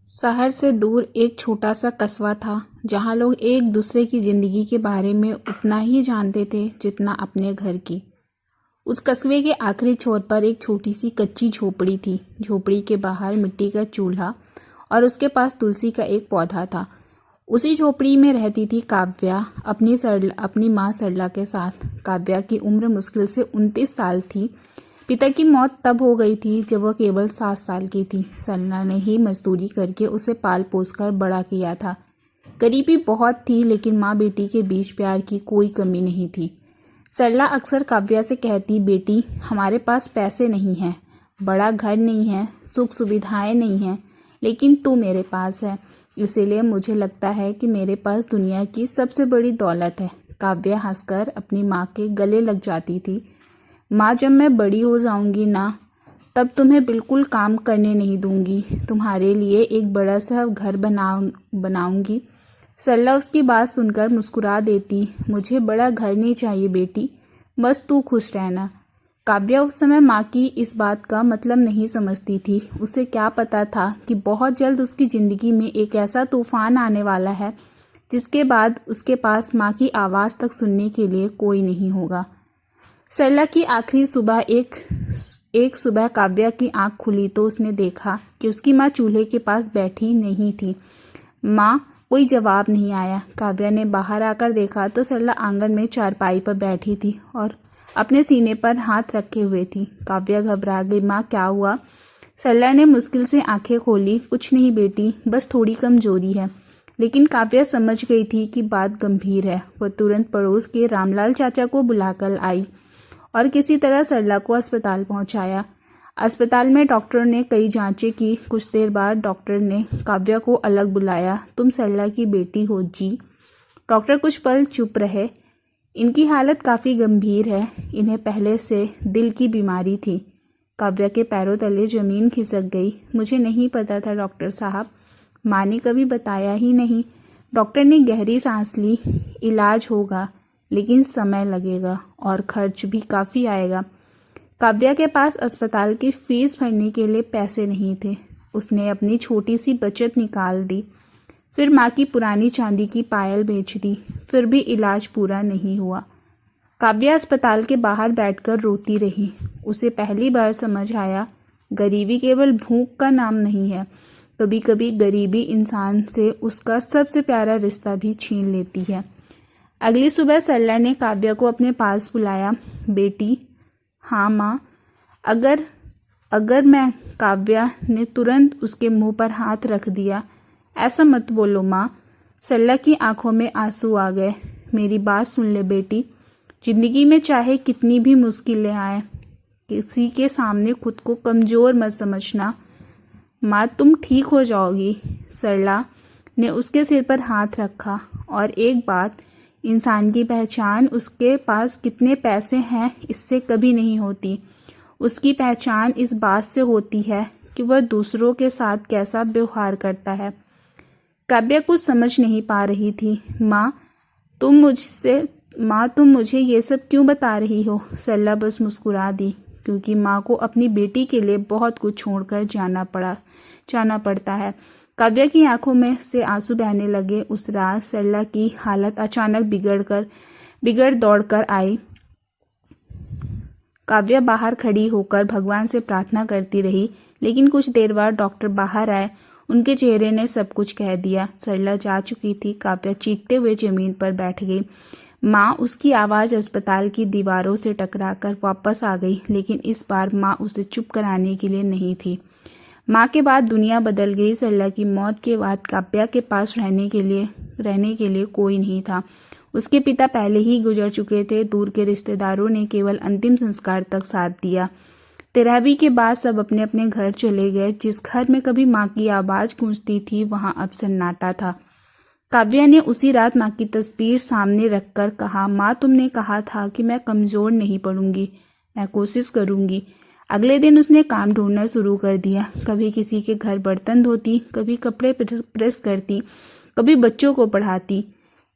शहर से दूर एक छोटा सा कस्बा था जहाँ लोग एक दूसरे की जिंदगी के बारे में उतना ही जानते थे जितना अपने घर की। उस कस्बे के आखिरी छोर पर एक छोटी सी कच्ची झोपड़ी थी। झोपड़ी के बाहर मिट्टी का चूल्हा और उसके पास तुलसी का एक पौधा था। उसी झोपड़ी में रहती थी काव्या अपनी माँ सरला के साथ। काव्या की उम्र मुश्किल से 29 साल थी। पिता की मौत तब हो गई थी जब वह केवल 7 साल की थी। सरला ने ही मजदूरी करके उसे पाल पोस कर बड़ा किया था। गरीबी बहुत थी लेकिन माँ बेटी के बीच प्यार की कोई कमी नहीं थी। सरला अक्सर काव्या से कहती, बेटी हमारे पास पैसे नहीं हैं, बड़ा घर नहीं है, सुख सुविधाएं नहीं हैं, लेकिन तू मेरे पास है, इसीलिए मुझे लगता है कि मेरे पास दुनिया की सबसे बड़ी दौलत है। काव्या हंसकर अपनी माँ के गले लग जाती थी। माँ, जब मैं बड़ी हो जाऊंगी ना, तब तुम्हें बिल्कुल काम करने नहीं दूंगी, तुम्हारे लिए एक बड़ा सा घर बनाऊंगी। सरला उसकी बात सुनकर मुस्कुरा देती, मुझे बड़ा घर नहीं चाहिए बेटी, बस तू खुश रहना। काव्या उस समय माँ की इस बात का मतलब नहीं समझती थी। उसे क्या पता था कि बहुत जल्द उसकी ज़िंदगी में एक ऐसा तूफान आने वाला है जिसके बाद उसके पास माँ की आवाज़ तक सुनने के लिए कोई नहीं होगा। सरला की आखिरी सुबह एक सुबह काव्या की आंख खुली तो उसने देखा कि उसकी माँ चूल्हे के पास बैठी नहीं थी। माँ, कोई जवाब नहीं आया। काव्या ने बाहर आकर देखा तो सरला आंगन में चारपाई पर बैठी थी और अपने सीने पर हाथ रखे हुए थी। काव्या घबरा गई, माँ क्या हुआ? सरला ने मुश्किल से आंखें खोली, कुछ नहीं बेटी, बस थोड़ी कमजोरी है। लेकिन काव्या समझ गई थी कि बात गंभीर है। वह तुरंत पड़ोस के रामलाल चाचा को बुलाकर आई और किसी तरह सरला को अस्पताल पहुंचाया। अस्पताल में डॉक्टर ने कई जांचें की। कुछ देर बाद डॉक्टर ने काव्या को अलग बुलाया। तुम सरला की बेटी हो जी? डॉक्टर कुछ पल चुप रहे। इनकी हालत काफ़ी गंभीर है, इन्हें पहले से दिल की बीमारी थी। काव्या के पैरों तले ज़मीन खिसक गई। मुझे नहीं पता था डॉक्टर साहब, माँ ने कभी बताया ही नहीं। डॉक्टर ने गहरी सांस ली। इलाज होगा लेकिन समय लगेगा और खर्च भी काफ़ी आएगा। काव्या के पास अस्पताल की फीस भरने के लिए पैसे नहीं थे। उसने अपनी छोटी सी बचत निकाल दी, फिर माँ की पुरानी चांदी की पायल बेच दी, फिर भी इलाज पूरा नहीं हुआ। काव्या अस्पताल के बाहर बैठकर रोती रही। उसे पहली बार समझ आया, गरीबी केवल भूख का नाम नहीं है, कभी कभी गरीबी इंसान से उसका सबसे प्यारा रिश्ता भी छीन लेती है। अगली सुबह सरला ने काव्या को अपने पास बुलाया। बेटी। हाँ माँ। अगर मैं, काव्या ने तुरंत उसके मुंह पर हाथ रख दिया। ऐसा मत बोलो माँ। सरला की आंखों में आंसू आ गए। मेरी बात सुन ले बेटी, जिंदगी में चाहे कितनी भी मुश्किलें आए, किसी के सामने खुद को कमज़ोर मत समझना। माँ, तुम ठीक हो जाओगी। सरला ने उसके सिर पर हाथ रखा। और एक बात, इंसान की पहचान उसके पास कितने पैसे हैं इससे कभी नहीं होती। उसकी पहचान इस बात से होती है कि वह दूसरों के साथ कैसा व्यवहार करता है। काव्या कुछ समझ नहीं पा रही थी। माँ, तुम मुझे ये सब क्यों बता रही हो? सरला बस मुस्कुरा दी, क्योंकि माँ को अपनी बेटी के लिए बहुत कुछ छोड़कर जाना पड़ता है। काव्या की आंखों में से आंसू बहने लगे। उस रात सरला की हालत अचानक बिगड़ दौड़कर आई। काव्या बाहर खड़ी होकर भगवान से प्रार्थना करती रही, लेकिन कुछ देर बाद डॉक्टर बाहर आए। उनके चेहरे ने सब कुछ कह दिया। सरला जा चुकी थी। काव्या चीखते हुए जमीन पर बैठ गई। माँ, उसकी आवाज़ अस्पताल की दीवारों से टकराकर वापस आ गई, लेकिन इस बार माँ उसे चुप कराने के लिए नहीं थी। माँ के बाद दुनिया बदल गई। सरला की मौत के बाद काव्या के पास रहने के लिए कोई नहीं था। उसके पिता पहले ही गुजर चुके थे। दूर के रिश्तेदारों ने केवल अंतिम संस्कार तक साथ दिया। तेरहवीं के बाद सब अपने अपने घर चले गए। जिस घर में कभी माँ की आवाज़ गूंजती थी वहाँ अब सन्नाटा था। काव्या ने उसी रात माँ की तस्वीर सामने रखकर कहा, माँ, तुमने कहा था कि मैं कमज़ोर नहीं पड़ूंगी, मैं कोशिश करूंगी। अगले दिन उसने काम ढूंढना शुरू कर दिया। कभी किसी के घर बर्तन धोती, कभी कपड़े प्रेस करती, कभी बच्चों को पढ़ाती।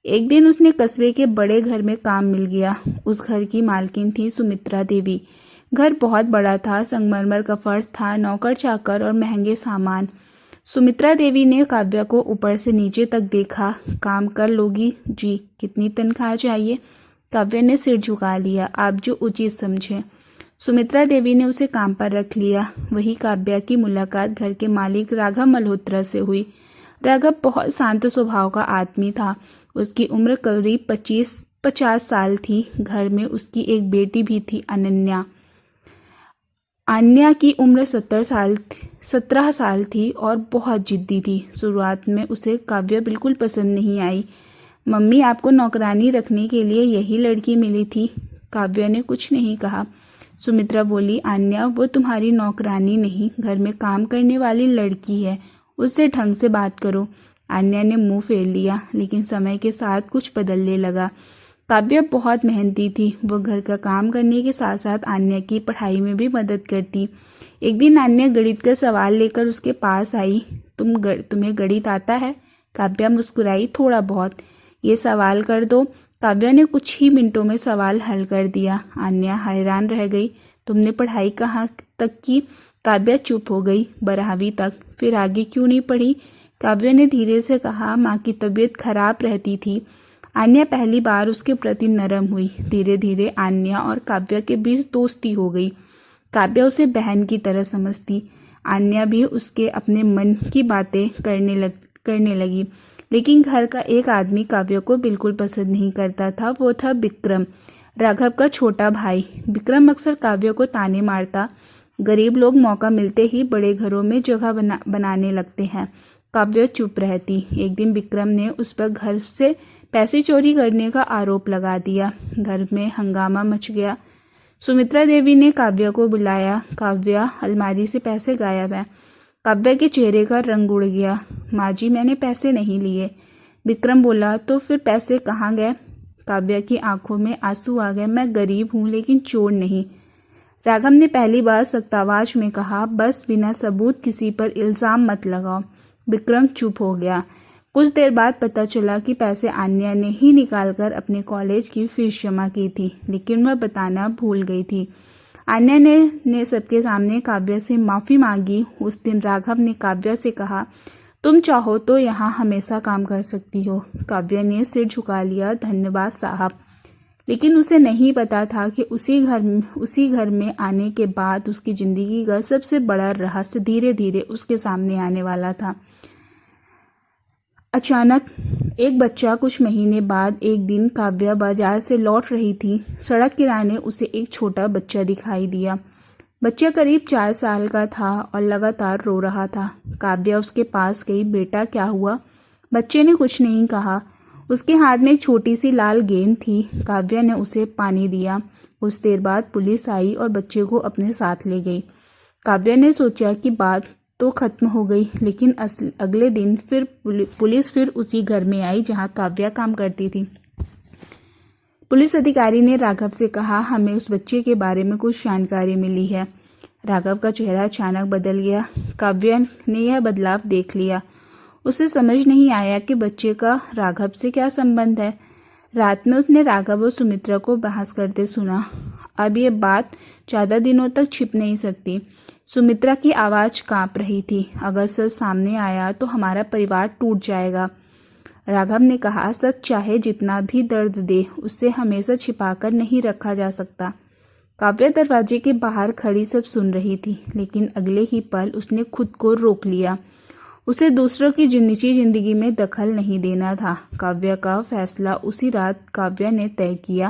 एक दिन उसने कस्बे के बड़े घर में काम मिल गया। उस घर की मालकिन थी सुमित्रा देवी। घर बहुत बड़ा था, संगमरमर का फर्श था, नौकर चाकर और महंगे सामान। सुमित्रा देवी ने काव्या को ऊपर से नीचे तक देखा। काम कर लोगी जी, कितनी तनख्वाह चाहिए? काव्या ने सिर झुका लिया। आप जो उचित समझें। सुमित्रा देवी ने उसे काम पर रख लिया। वही काव्या की मुलाकात घर के मालिक राघव मल्होत्रा से हुई। राघव बहुत शांत स्वभाव का आदमी था। उसकी उम्र करीब 50 साल थी। घर में उसकी एक बेटी भी थी, अनन्या। आन्या की उम्र 17 साल थी और बहुत जिद्दी थी। शुरुआत में उसे काव्या बिल्कुल पसंद नहीं आई। मम्मी, आपको नौकरानी रखने के लिए यही लड़की मिली थी। काव्या ने कुछ नहीं कहा। सुमित्रा बोली, आन्या, वो तुम्हारी नौकरानी नहीं, घर में काम करने वाली लड़की है। उससे ढंग से बात करो। आन्या ने मुंह फेर लिया, लेकिन समय के साथ कुछ बदलने लगा। काव्या बहुत मेहनती थी। वो घर का काम करने के साथ साथ आन्या की पढ़ाई में भी मदद करती। एक दिन आन्या गणित का सवाल लेकर उसके पास आई। तुम्हें गणित आता है? काव्या मुस्कुराई, थोड़ा बहुत। ये सवाल कर दो। काव्या ने कुछ ही मिनटों में सवाल हल कर दिया। आन्या हैरान रह गई। तुमने पढ़ाई कहाँ तक की? काव्या चुप हो गई। 12वीं तक। फिर आगे क्यों नहीं पढ़ी? काव्या ने धीरे से कहा, माँ की तबीयत खराब रहती थी। आन्या पहली बार उसके प्रति नरम हुई। धीरे धीरे आन्या और काव्या के बीच दोस्ती हो गई। काव्या उसे बहन की तरह समझती। आन्या भी उसके अपने मन की बातें करने लगी। लेकिन घर का एक आदमी काव्या को बिल्कुल पसंद नहीं करता था। वो था विक्रम, राघव का छोटा भाई। विक्रम अक्सर काव्या को ताने मारता। गरीब लोग मौका मिलते ही बड़े घरों में जगह बनाने लगते हैं। काव्या चुप रहती। एक दिन विक्रम ने उस पर घर से पैसे चोरी करने का आरोप लगा दिया। घर में हंगामा मच गया। सुमित्रा देवी ने काव्या को बुलाया। काव्या, अलमारी से पैसे गायब हैं। काव्या के चेहरे का रंग उड़ गया। माँ जी, मैंने पैसे नहीं लिए। विक्रम बोला, तो फिर पैसे कहाँ गए? काव्या की आंखों में आंसू आ गए। मैं गरीब हूँ, लेकिन चोर नहीं। राघव ने पहली बार सख्त आवाज में कहा, बस बिना सबूत किसी पर इल्जाम मत लगाओ। विक्रम चुप हो गया। कुछ देर बाद पता चला कि पैसे आन्या ने ही निकालकर अपने कॉलेज की फीस जमा की थी, लेकिन वह बताना भूल गई थी। आन्या ने सबके सामने काव्या से माफ़ी मांगी। उस दिन राघव ने काव्या से कहा, तुम चाहो तो यहाँ हमेशा काम कर सकती हो। काव्या ने सिर झुका लिया, धन्यवाद साहब। लेकिन उसे नहीं पता था कि उसी घर में आने के बाद उसकी ज़िंदगी का सबसे बड़ा रहस्य धीरे धीरे उसके सामने आने वाला था। अचानक एक बच्चा। कुछ महीने बाद एक दिन काव्या बाजार से लौट रही थी। सड़क किनारे उसे एक छोटा बच्चा दिखाई दिया। बच्चा करीब 4 साल का था और लगातार रो रहा था। काव्या उसके पास गई। बेटा, क्या हुआ? बच्चे ने कुछ नहीं कहा। उसके हाथ में एक छोटी सी लाल गेंद थी। काव्या ने उसे पानी दिया। कुछ देर बाद पुलिस आई और बच्चे को अपने साथ ले गई। काव्या ने सोचा कि बात तो खत्म हो गई, लेकिन अगले दिन फिर पुलिस फिर उसी घर में आई जहां काव्या काम करती थी। पुलिस अधिकारी ने राघव से कहा, हमें उस बच्चे के बारे में कुछ जानकारी मिली है। राघव का चेहरा अचानक बदल गया। काव्या ने यह बदलाव देख लिया। उसे समझ नहीं आया कि बच्चे का राघव से क्या संबंध है। रात में उसने राघव और सुमित्रा को बहस करते सुना। अब ये बात ज़्यादा दिनों तक छिप नहीं सकती। सुमित्रा की आवाज़ कांप रही थी। अगर सच सामने आया तो हमारा परिवार टूट जाएगा। राघव ने कहा, सच चाहे जितना भी दर्द दे, उसे हमेशा छिपाकर नहीं रखा जा सकता। काव्या दरवाजे के बाहर खड़ी सब सुन रही थी, लेकिन अगले ही पल उसने खुद को रोक लिया। उसे दूसरों की निजी जिंदगी में दखल नहीं देना था। काव्या का फैसला उसी रात काव्या ने तय किया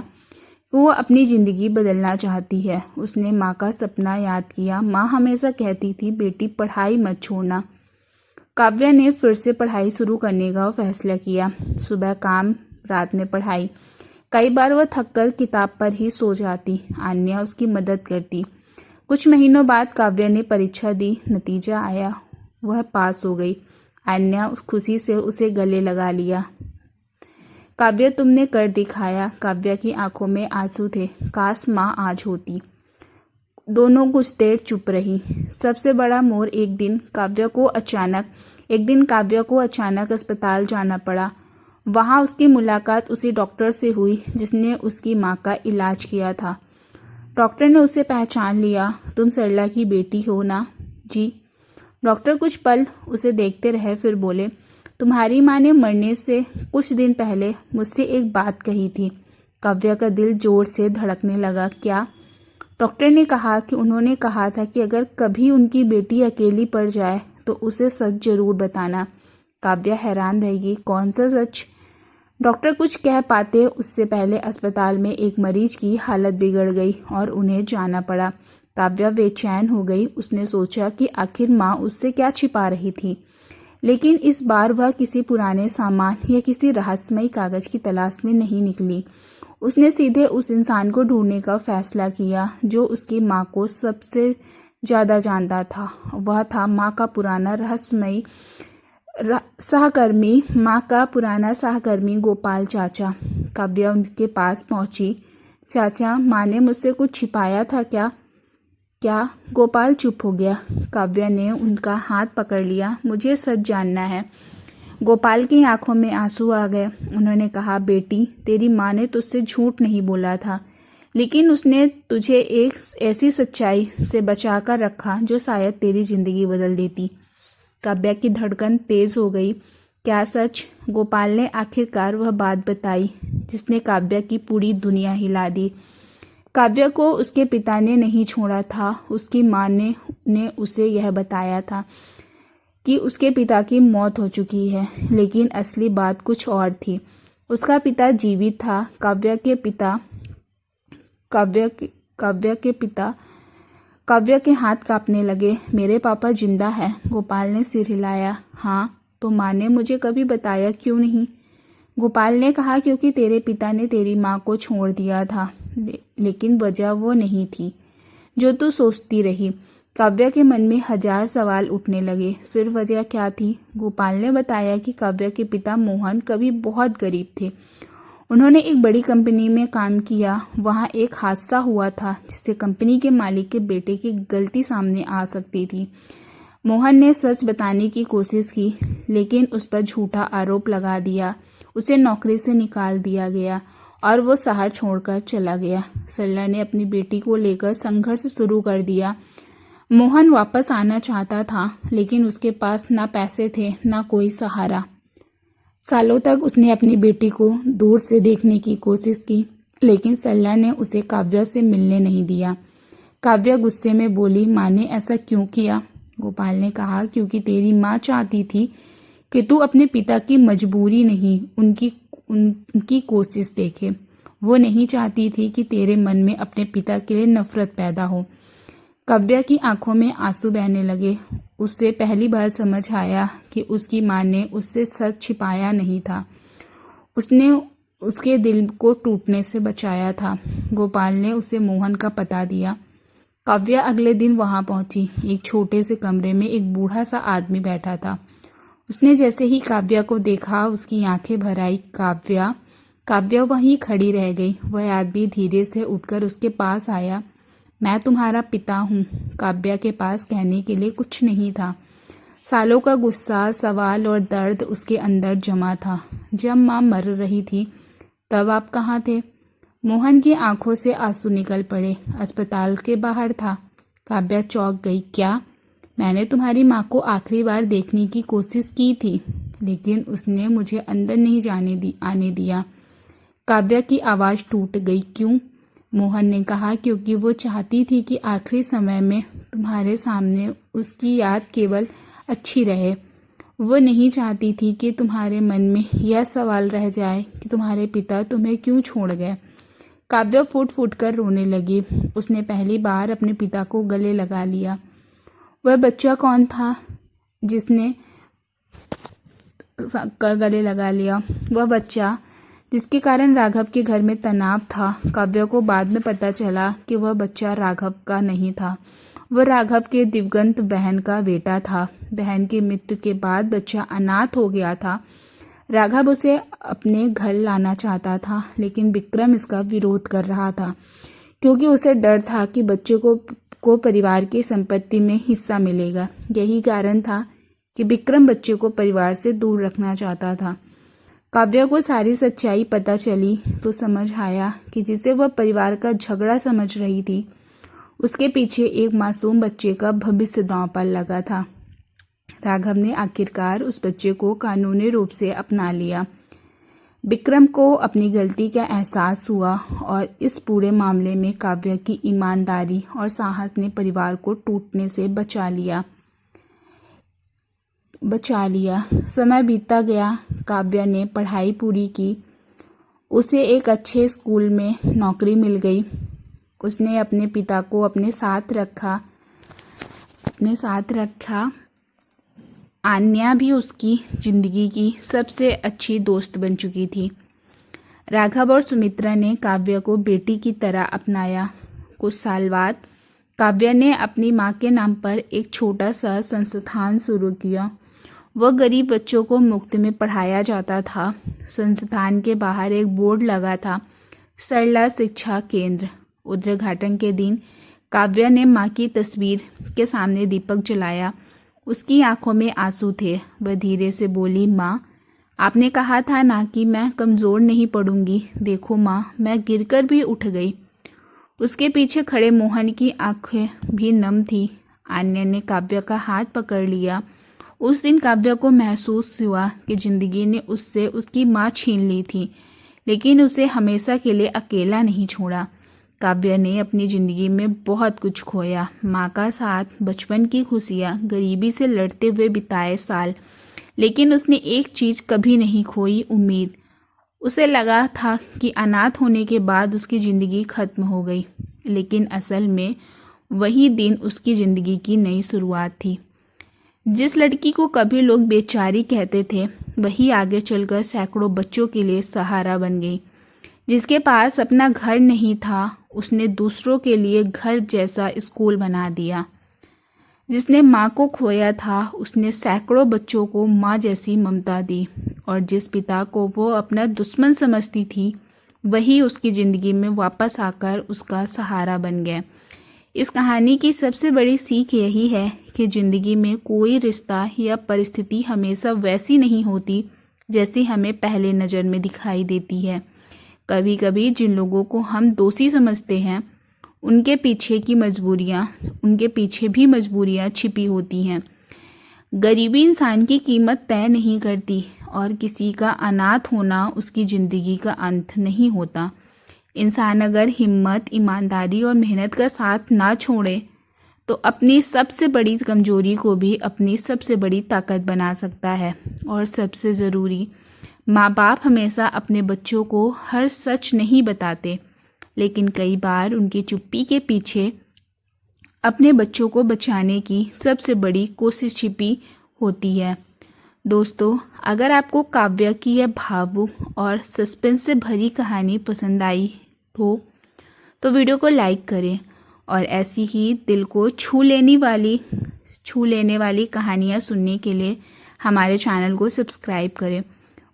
कि वो अपनी ज़िंदगी बदलना चाहती है। उसने माँ का सपना याद किया। माँ हमेशा कहती थी, बेटी पढ़ाई मत छोड़ना। काव्या ने फिर से पढ़ाई शुरू करने का फैसला किया। सुबह काम, रात में पढ़ाई। कई बार वह थककर किताब पर ही सो जाती। आन्या उसकी मदद करती। कुछ महीनों बाद काव्या ने परीक्षा दी। नतीजा आया, वह पास हो गई। आन्या उस खुशी से उसे गले लगा लिया। काव्या, तुमने कर दिखाया। काव्या की आंखों में आंसू थे। काश माँ आज होती। दोनों कुछ देर चुप रही। सबसे बड़ा मोड़, एक दिन काव्या को अचानक अस्पताल जाना पड़ा। वहाँ उसकी मुलाकात उसी डॉक्टर से हुई जिसने उसकी माँ का इलाज किया था। डॉक्टर ने उसे पहचान लिया। तुम सरला की बेटी हो ना? जी। डॉक्टर कुछ पल उसे देखते रहे, फिर बोले, तुम्हारी माँ ने मरने से कुछ दिन पहले मुझसे एक बात कही थी। काव्या का दिल जोर से धड़कने लगा। क्या? डॉक्टर ने कहा कि उन्होंने कहा था कि अगर कभी उनकी बेटी अकेली पड़ जाए तो उसे सच जरूर बताना। काव्या हैरान रहेगी, कौन सा सच? डॉक्टर कुछ कह पाते उससे पहले अस्पताल में एक मरीज की हालत बिगड़ गई और उन्हें जाना पड़ा। काव्या बेचैन हो गई। उसने सोचा कि आखिर माँ उससे क्या छिपा रही थी, लेकिन इस बार वह किसी पुराने सामान या किसी रहस्यमयी कागज की तलाश में नहीं निकली। उसने सीधे उस इंसान को ढूंढने का फैसला किया जो उसकी माँ को सबसे ज़्यादा जानता था। वह था माँ का पुराना सहकर्मी गोपाल चाचा। काव्या उनके पास पहुंची। चाचा, माँ ने मुझसे कुछ छिपाया था क्या? क्या? गोपाल चुप हो गया। काव्या ने उनका हाथ पकड़ लिया। मुझे सच जानना है। गोपाल की आंखों में आंसू आ गए। उन्होंने कहा, बेटी, तेरी माँ ने तुझसे झूठ नहीं बोला था, लेकिन उसने तुझे एक ऐसी सच्चाई से बचा कर रखा जो शायद तेरी जिंदगी बदल देती। काव्या की धड़कन तेज हो गई। क्या सच? गोपाल ने आखिरकार वह बात बताई जिसने काव्या की पूरी दुनिया हिला दी। काव्या को उसके पिता ने नहीं छोड़ा था। उसकी माँ ने उसे यह बताया था कि उसके पिता की मौत हो चुकी है, लेकिन असली बात कुछ और थी। उसका पिता जीवित था। काव्या के हाथ कांपने लगे। मेरे पापा जिंदा है? गोपाल ने सिर हिलाया। हाँ। तो माँ ने मुझे कभी बताया क्यों नहीं? गोपाल ने कहा, क्योंकि तेरे पिता ने तेरी माँ को छोड़ दिया था, लेकिन वजह वो नहीं थी जो तू सोचती रही। काव्या के मन में हजार सवाल उठने लगे। फिर वजह क्या थी? गोपाल ने बताया कि काव्या के पिता मोहन कभी बहुत गरीब थे। उन्होंने एक बड़ी कंपनी में काम किया। वहाँ एक हादसा हुआ था जिससे कंपनी के मालिक के बेटे की गलती सामने आ सकती थी। मोहन ने सच बताने की कोशिश की, लेकिन उस पर झूठा आरोप लगा दिया। उसे नौकरी से निकाल दिया गया और वो शहर छोड़कर चला गया। सरला ने अपनी बेटी को लेकर संघर्ष शुरू कर दिया। मोहन वापस आना चाहता था, लेकिन उसके पास ना पैसे थे ना कोई सहारा। सालों तक उसने अपनी बेटी को दूर से देखने की कोशिश की, लेकिन सरला ने उसे काव्या से मिलने नहीं दिया। काव्या गुस्से में बोली, माँ ने ऐसा क्यों किया? गोपाल ने कहा, क्योंकि तेरी माँ चाहती थी कि तू अपने पिता की मजबूरी नहीं, उनकी कोशिश देखे। वो नहीं चाहती थी कि तेरे मन में अपने पिता के लिए नफरत पैदा हो। काव्या की आंखों में आंसू बहने लगे। उसे पहली बार समझ आया कि उसकी माँ ने उससे सच छिपाया नहीं था, उसने उसके दिल को टूटने से बचाया था। गोपाल ने उसे मोहन का पता दिया। काव्या अगले दिन वहां पहुंची। एक छोटे से कमरे में एक बूढ़ा सा आदमी बैठा था। उसने जैसे ही काव्या को देखा, उसकी आंखें भर आई। काव्या वहीं खड़ी रह गई। वह आदमी धीरे से उठकर उसके पास आया। मैं तुम्हारा पिता हूँ। काव्या के पास कहने के लिए कुछ नहीं था। सालों का गुस्सा, सवाल और दर्द उसके अंदर जमा था। जब माँ मर रही थी तब आप कहाँ थे? मोहन की आंखों से आंसू निकल पड़े। अस्पताल के बाहर था। काव्या चौंक गई। क्या? मैंने तुम्हारी माँ को आखिरी बार देखने की कोशिश की थी, लेकिन उसने मुझे अंदर नहीं आने दिया। काव्या की आवाज़ टूट गई। क्यों? मोहन ने कहा, क्योंकि वो चाहती थी कि आखिरी समय में तुम्हारे सामने उसकी याद केवल अच्छी रहे। वो नहीं चाहती थी कि तुम्हारे मन में यह सवाल रह जाए कि तुम्हारे पिता तुम्हें क्यों छोड़ गए। काव्या फूट फूट कर रोने लगी। उसने पहली बार अपने पिता को गले लगा लिया। वह बच्चा कौन था जिसने गले लगा लिया? वह बच्चा जिसके कारण राघव के घर में तनाव था। काव्या को बाद में पता चला कि वह बच्चा राघव का नहीं था। वह राघव के दिवंगत बहन का बेटा था। बहन की मृत्यु के बाद बच्चा अनाथ हो गया था। राघव उसे अपने घर लाना चाहता था, लेकिन विक्रम इसका विरोध कर रहा था, क्योंकि उसे डर था कि बच्चे को परिवार की संपत्ति में हिस्सा मिलेगा। यही कारण था कि विक्रम बच्चे को परिवार से दूर रखना चाहता था। काव्या को सारी सच्चाई पता चली तो समझ आया कि जिसे वह परिवार का झगड़ा समझ रही थी, उसके पीछे एक मासूम बच्चे का भविष्य दांव पर लगा था। राघव ने आखिरकार उस बच्चे को कानूनी रूप से अपना लिया। विक्रम को अपनी गलती का एहसास हुआ और इस पूरे मामले में काव्या की ईमानदारी और साहस ने परिवार को टूटने से बचा लिया। समय बीतता गया। काव्या ने पढ़ाई पूरी की। उसे एक अच्छे स्कूल में नौकरी मिल गई। उसने अपने पिता को अपने साथ रखा। आन्या भी उसकी जिंदगी की सबसे अच्छी दोस्त बन चुकी थी। राघव और सुमित्रा ने काव्या को बेटी की तरह अपनाया। कुछ साल बाद काव्या ने अपनी माँ के नाम पर एक छोटा सा संस्थान शुरू किया। वह गरीब बच्चों को मुफ्त में पढ़ाया जाता था। संस्थान के बाहर एक बोर्ड लगा था, सरला शिक्षा केंद्र। उद्घाटन के दिन काव्या ने माँ की तस्वीर के सामने दीपक जलाया। उसकी आंखों में आंसू थे। वह धीरे से बोली, माँ, आपने कहा था ना कि मैं कमज़ोर नहीं पड़ूंगी। देखो माँ, मैं गिरकर भी उठ गई। उसके पीछे खड़े मोहन की आंखें भी नम थी। आन्या ने काव्या का हाथ पकड़ लिया। उस दिन काव्या को महसूस हुआ कि जिंदगी ने उससे उसकी माँ छीन ली थी, लेकिन उसे हमेशा के लिए अकेला नहीं छोड़ा। काव्या ने अपनी ज़िंदगी में बहुत कुछ खोया। माँ का साथ, बचपन की खुशियाँ, गरीबी से लड़ते हुए बिताए साल, लेकिन उसने एक चीज़ कभी नहीं खोई, उम्मीद। उसे लगा था कि अनाथ होने के बाद उसकी ज़िंदगी खत्म हो गई, लेकिन असल में वही दिन उसकी ज़िंदगी की नई शुरुआत थी। जिस लड़की को कभी लोग बेचारी कहते थे, वही आगे चलकर सैकड़ों बच्चों के लिए सहारा बन गई। जिसके पास अपना घर नहीं था, उसने दूसरों के लिए घर जैसा स्कूल बना दिया। जिसने माँ को खोया था, उसने सैकड़ों बच्चों को माँ जैसी ममता दी। और जिस पिता को वो अपना दुश्मन समझती थी, वही उसकी ज़िंदगी में वापस आकर उसका सहारा बन गया। इस कहानी की सबसे बड़ी सीख यही है कि ज़िंदगी में कोई रिश्ता या परिस्थिति हमेशा वैसी नहीं होती जैसी हमें पहले नज़र में दिखाई देती है। कभी कभी जिन लोगों को हम दोषी समझते हैं, उनके पीछे भी मजबूरियां छिपी होती हैं। गरीबी इंसान की कीमत तय नहीं करती और किसी का अनाथ होना उसकी ज़िंदगी का अंत नहीं होता। इंसान अगर हिम्मत, ईमानदारी और मेहनत का साथ ना छोड़े तो अपनी सबसे बड़ी कमजोरी को भी अपनी सबसे बड़ी ताकत बना सकता है। और सबसे ज़रूरी, माँ बाप हमेशा अपने बच्चों को हर सच नहीं बताते, लेकिन कई बार उनकी चुप्पी के पीछे अपने बच्चों को बचाने की सबसे बड़ी कोशिश छिपी होती है। दोस्तों, अगर आपको काव्या की यह भावुक और सस्पेंस से भरी कहानी पसंद आई हो तो वीडियो को लाइक करें और ऐसी ही दिल को छू लेने वाली कहानियाँ सुनने के लिए हमारे चैनल को सब्सक्राइब करें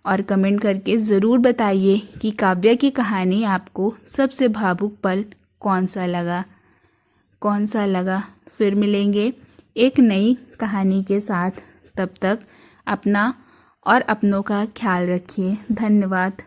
और कमेंट करके ज़रूर बताइए कि काव्या की कहानी आपको सबसे भावुक पल कौन सा लगा। फिर मिलेंगे एक नई कहानी के साथ। तब तक अपना और अपनों का ख्याल रखिए। धन्यवाद।